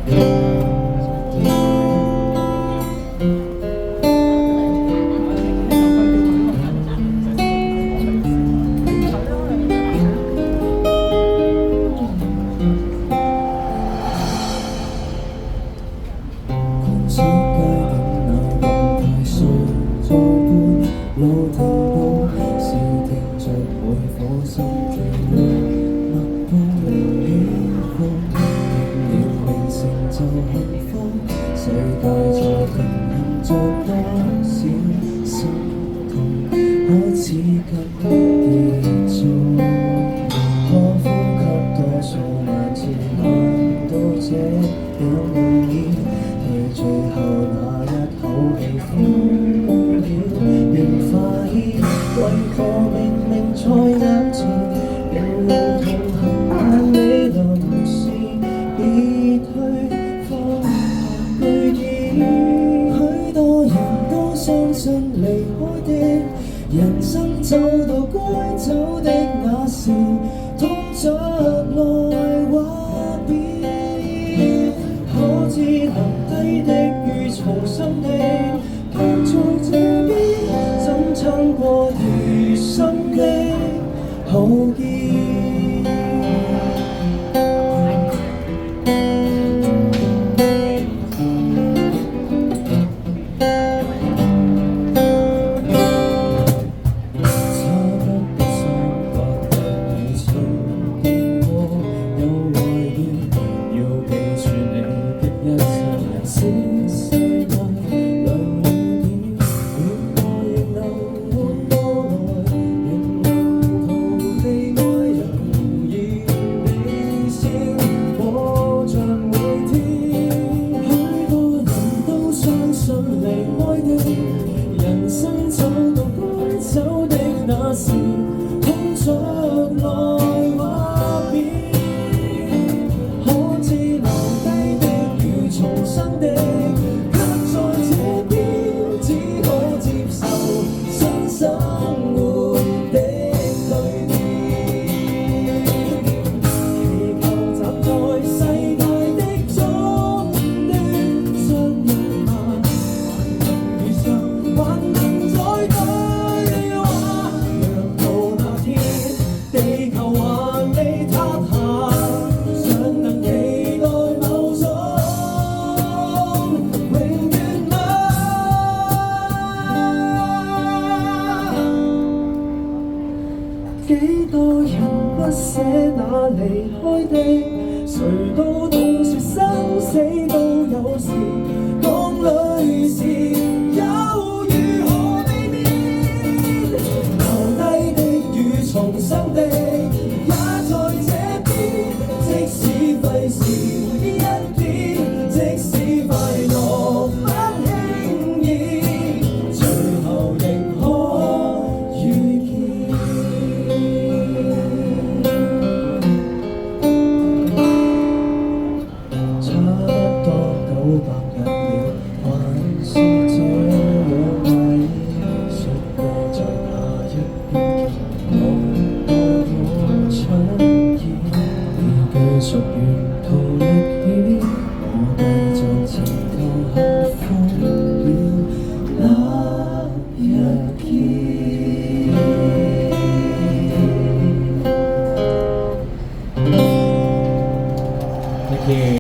出街等那動態數在半路停步，是聽着每顆心跳脈搏起伏，定要永成就幸福。世界在平衡着多少心痛，可似急結束。可呼吸多數萬次，看到這樣容易。最後那一口氣呼了，仍發現為何明明在眼前，仍能同行，但你臨時別去放下句點。許多人都相信離開的人生走到該走的那時，痛着來話別，可知留低的與重生的，卻在這邊怎撐過餘生的浩劫。人生走到該走的那時，痛着來話別，可知留低的與重生的，卻在這邊只可接受新生活的蛻變，祈求站在世界的終端，相擁吧，遇上還能再對話。若到那天地球還未塌下，尚能期待某種永遠嗎？幾多人不捨那離開的，誰都懂說生死都有時。